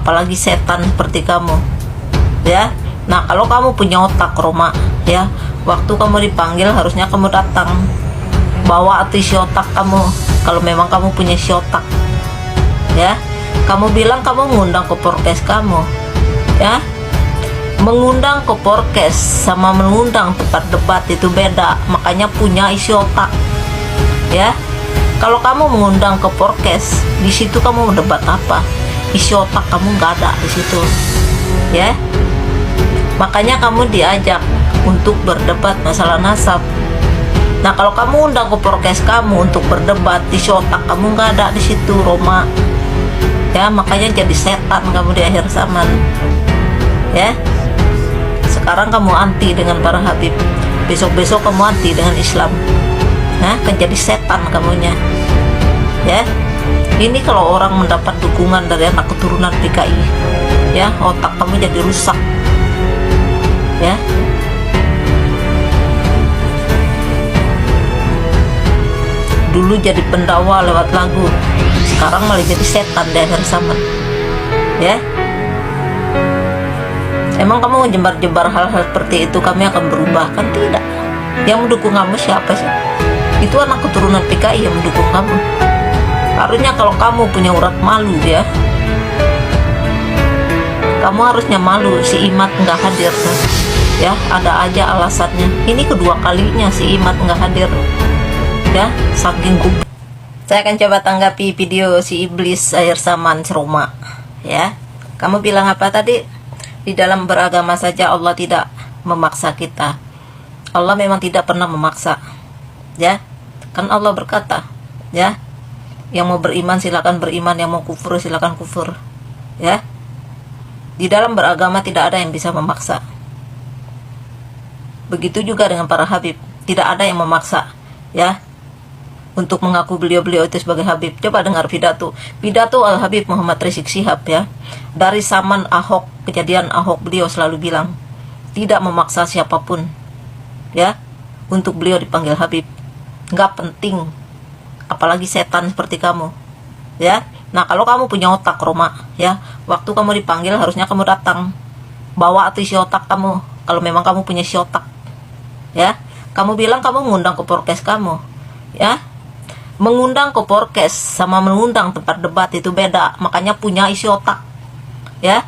apalagi setan seperti kamu, ya. Nah, kalau kamu punya otak, Roma, ya, waktu kamu dipanggil harusnya kamu datang, bawa isi otak kamu, kalau memang kamu punya isi otak, ya. Kamu bilang kamu mengundang ke podcast kamu, ya. Mengundang ke podcast sama mengundang tempat debat itu beda, makanya punya isi otak, ya. Kalau kamu mengundang ke podcast, di situ kamu mendebat apa? Isi otak kamu nggak ada di situ, ya. Makanya kamu diajak untuk berdebat masalah nasab. Nah, kalau kamu undang ke podcast kamu untuk berdebat, isi otak kamu nggak ada di situ, Roma, ya. Makanya jadi setan kamu di akhir zaman, ya. Sekarang kamu anti dengan para habib, besok-besok kamu anti dengan Islam, nah, kan jadi setan kamunya, ya. Ini kalau orang mendapat dukungan dari anak keturunan PKI, ya, otak kamu jadi rusak, ya. Dulu jadi pendakwah lewat lagu, sekarang malah jadi setan di akhir zaman, ya. Emang kamu menjembar-jembar hal-hal seperti itu kami akan berubah? Kan tidak. Yang mendukung kamu siapa sih? Itu anak keturunan PKI yang mendukung kamu. Harusnya kalau kamu punya urat malu, ya, kamu harusnya malu. Si Imat nggak hadir, ya, ada aja alasannya. Ini kedua kalinya si Imat nggak hadir, ya, saking goblok. Saya akan coba tanggapi video si iblis akhir zaman Roma, ya. Kamu bilang apa tadi? Di dalam beragama saja Allah tidak memaksa kita. Allah memang tidak pernah memaksa, ya. Kan Allah berkata, ya, yang mau beriman silakan beriman, yang mau kufur silakan kufur, ya. Di dalam beragama tidak ada yang bisa memaksa. Begitu juga dengan para habib, tidak ada yang memaksa, ya, untuk mengaku beliau-beliau itu sebagai habib. Coba dengar pidato Al Habib Muhammad Rizik Syihab, ya. Dari zaman Ahok, kejadian Ahok, beliau selalu bilang tidak memaksa siapapun, ya, untuk beliau dipanggil habib. Nggak penting, apalagi setan seperti kamu, ya. Nah, kalau kamu punya otak, Roma, ya, waktu kamu dipanggil harusnya kamu datang, bawa isi otak kamu, kalau memang kamu punya isi otak, ya. Kamu bilang kamu mengundang ke podcast kamu, ya. Mengundang ke podcast sama mengundang tempat debat itu beda, makanya punya isi otak, ya.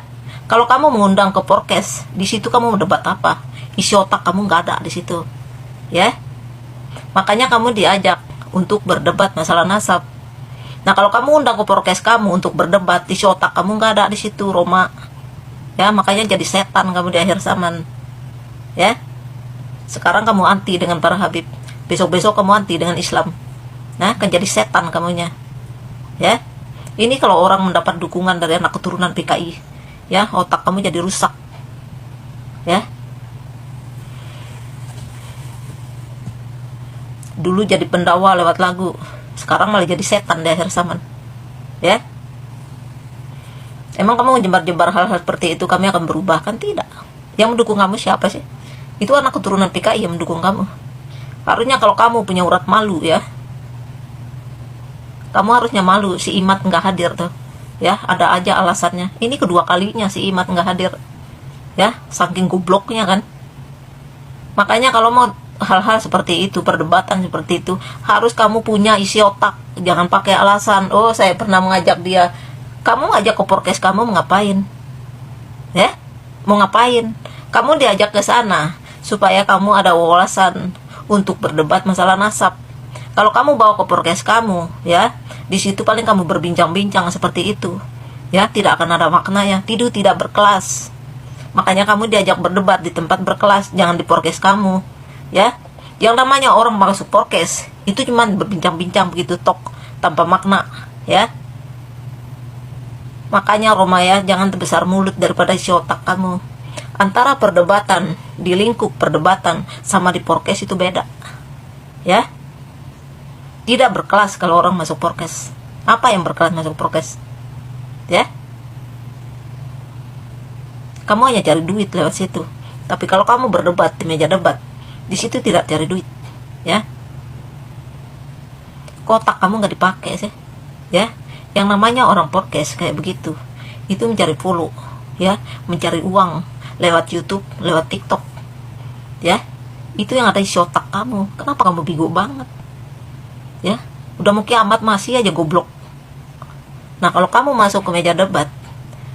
Kalau kamu mengundang ke podcast, di situ kamu mendebat apa? Isi otak kamu nggak ada di situ, ya. Makanya kamu diajak untuk berdebat masalah nasab. Nah, kalau kamu undang ke podcast kamu untuk berdebat, isi otak kamu nggak ada di situ, Roma, ya. Makanya jadi setan kamu di akhir zaman, ya. Sekarang kamu anti dengan para habib, besok-besok kamu anti dengan Islam. Nah, kan jadi setan kamunya, ya. Ini kalau orang mendapat dukungan dari anak keturunan PKI, ya, otak kamu jadi rusak, ya. Dulu jadi pendakwah lewat lagu, sekarang malah jadi setan di akhir zaman, ya. Emang kamu menjembar-jembar hal-hal seperti itu kami akan berubah? Kan tidak. Yang mendukung kamu siapa sih? Itu anak keturunan PKI yang mendukung kamu. Harusnya kalau kamu punya urat malu, ya, kamu harusnya malu. Si Imat nggak hadir tuh, ya, ada aja alasannya. Ini kedua kalinya si Imat nggak hadir, ya, saking gobloknya kan. Makanya kalau mau hal-hal seperti itu, perdebatan seperti itu, harus kamu punya isi otak. Jangan pakai alasan, oh saya pernah mengajak dia. Kamu ngajak ke podcast kamu mau ngapain, ya? Mau ngapain? Kamu diajak ke sana supaya kamu ada wawasan untuk berdebat masalah nasab. Kalau kamu bawa ke podcast kamu, ya, di situ paling kamu berbincang-bincang seperti itu, ya, tidak akan ada maknanya. Tidak berkelas. Makanya kamu diajak berdebat di tempat berkelas, jangan di podcast kamu, ya. Yang namanya orang masuk podcast itu cuma berbincang-bincang begitu tok tanpa makna, ya. Makanya Roma, ya, jangan terbesar mulut daripada isi otak kamu. Antara perdebatan di lingkup perdebatan sama di podcast itu beda, ya. Tidak berkelas kalau orang masuk podcast. Apa yang berkelas masuk podcast, ya? Kamu hanya cari duit lewat situ. Tapi kalau kamu berdebat di meja debat, di situ tidak cari duit, ya. Kotak kamu nggak dipakai sih, ya. Yang namanya orang podcast kayak begitu, itu mencari follow, ya, mencari uang lewat YouTube, lewat TikTok, ya. Itu yang ada isi otak kamu. Kenapa kamu bego banget, ya? Udah mau kiamat masih aja goblok. Nah, kalau kamu masuk ke meja debat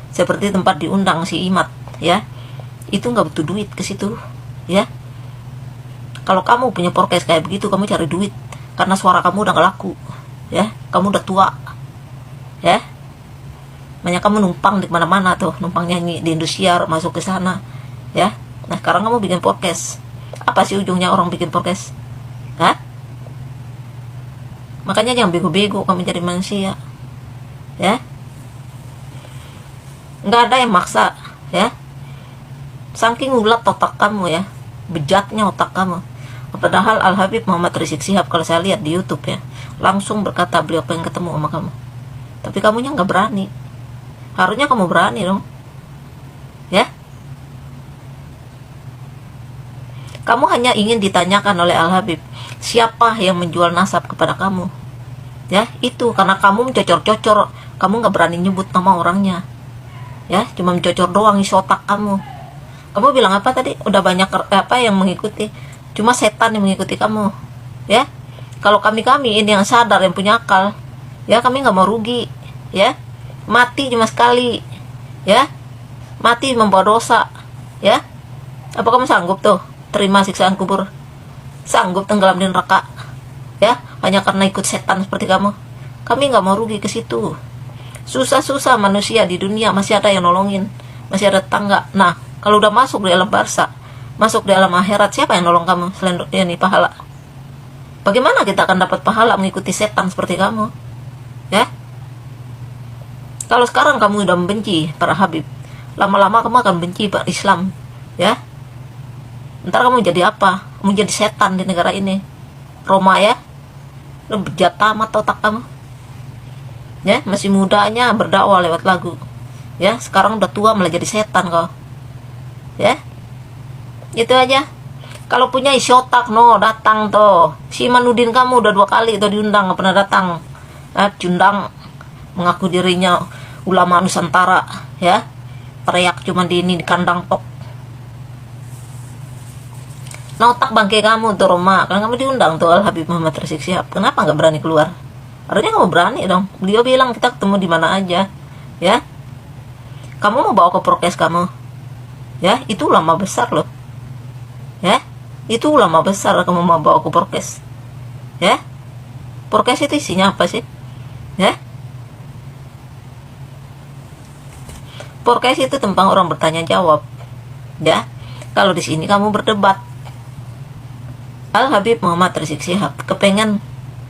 seperti tempat diundang si Imat, ya, itu nggak butuh duit ke situ, ya. Kalau kamu punya podcast kayak begitu, kamu cari duit karena suara kamu udah gak laku, ya. Kamu udah tua, ya. Banyak kamu numpang di mana-mana tuh, numpang nyanyi di Indosiar, masuk ke sana, ya. Nah, sekarang kamu bikin podcast. Apa sih ujungnya orang bikin podcast? Hah? Makanya jangan bego-bego kamu jadi manusia, ya. Nggak ada yang maksa, ya. Saking ulat otak kamu, ya, bejatnya otak kamu. Padahal Al Habib Muhammad Rizik Syihab, kalau saya lihat di YouTube, ya, langsung berkata beliau pengen ketemu sama kamu, tapi kamunya nggak berani. Harusnya kamu berani dong, ya. Kamu hanya ingin ditanyakan oleh Al Habib, siapa yang menjual nasab kepada kamu, ya. Itu karena kamu mencocor-cocor, kamu nggak berani nyebut nama orangnya, ya. Cuma mencocor doang isi otak kamu. Kamu bilang apa tadi? Udah banyak apa yang mengikuti, cuma setan yang mengikuti kamu, ya. Kalau kami ini yang sadar, yang punya akal, ya, kami nggak mau rugi, ya. Mati cuma sekali, ya. Mati membawa dosa, ya. Apa kamu sanggup tuh terima siksaan kubur? Sanggup tenggelam di neraka, ya, hanya karena ikut setan seperti kamu? Kami nggak mau rugi ke situ. Susah-susah manusia di dunia masih ada yang nolongin, masih ada tetangga. Nah, kalau udah masuk di alam barzah, masuk di alam akhirat, siapa yang nolong kamu selain ini pahala? Bagaimana kita akan dapat pahala mengikuti setan seperti kamu, ya? Kalau sekarang kamu udah membenci para habib, lama-lama kamu akan benci para Islam, ya. Ntar kamu jadi apa? Kamu jadi setan di negara ini, Roma, ya. Lu bejat amat otak kamu, ya. Masih mudanya berdakwah lewat lagu, ya. Sekarang udah tua malah jadi setan kau, ya. Itu aja. Kalau punya isi otak, no, datang tuh. Si Manudin kamu udah 2 kali tuh diundang, gak pernah datang. Diundang, mengaku dirinya ulama Nusantara, ya. Teriak cuma di kandang tok. Nah, otak bangke kamu tuh, Roma, kan kamu diundang tuh Al Habib Muhammad Rizik Syihab. Kenapa nggak berani keluar? Harusnya kamu berani dong. Beliau bilang kita ketemu di mana aja, ya. Kamu mau bawa ke prokes kamu, ya. Itu ulama besar loh, ya. Itu ulama besar, kamu mau bawa ke prokes, ya. Prokes itu isinya apa sih, ya? Prokes itu tentang orang bertanya jawab, ya. Kalau di sini kamu berdebat. Al Habib Muhammad Rizik Syihab kepengen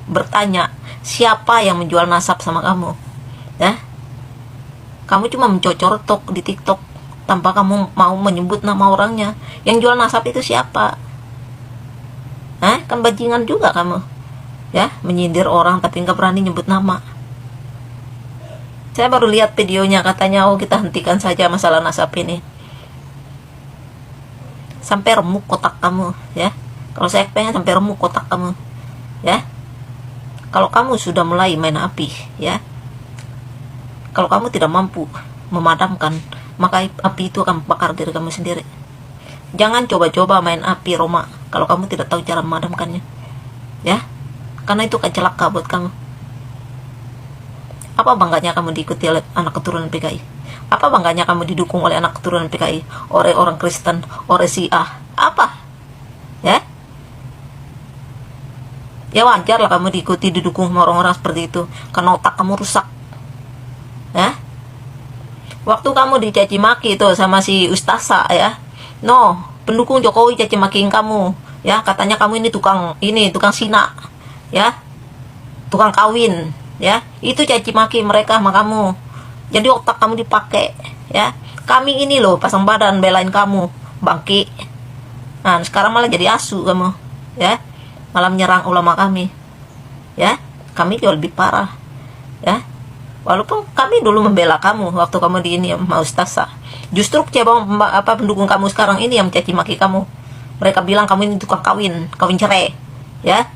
bertanya siapa yang menjual nasab sama kamu, ya. Kamu cuma mencocor tok di TikTok tanpa kamu mau menyebut nama orangnya. Yang jual nasab itu siapa? Kan bajingan juga kamu, ya, menyindir orang tapi nggak berani nyebut nama. Saya baru lihat videonya, katanya kita hentikan saja masalah nasab ini. Sampai remuk kotak kamu, ya. Kalau saya pengen sampai remuk kotak kamu, ya. Kalau kamu sudah mulai main api, ya, kalau kamu tidak mampu memadamkan, maka api itu akan bakar diri kamu sendiri. Jangan coba-coba main api, Roma, kalau kamu tidak tahu cara memadamkannya, ya. Karena itu akan celaka buat kamu. Apa bangganya kamu diikuti oleh anak keturunan PKI? Apa bangganya kamu didukung oleh anak keturunan PKI, oleh orang Kristen, oleh Syiah? Apa? Ya? Ya wajar lah kamu diikuti, didukung sama orang-orang seperti itu, karena otak kamu rusak, ya. Waktu kamu dicaci maki itu sama si Ustasa, ya, no, pendukung Jokowi caci makiin kamu, ya, katanya kamu ini tukang sina, ya, tukang kawin, ya. Itu caci maki mereka sama kamu. Jadi otak kamu dipakai, ya. Kami ini loh pasang badan belain kamu, bangki. Nah, sekarang malah jadi asu kamu, ya. Malah menyerang ulama kami, ya. Kami jauh lebih parah, ya. Walaupun kami dulu membela kamu waktu kamu di ini sama Ustasa. Justru pendukung kamu sekarang ini yang mencaci maki kamu. Mereka bilang kamu ini tukang kawin cerai, ya.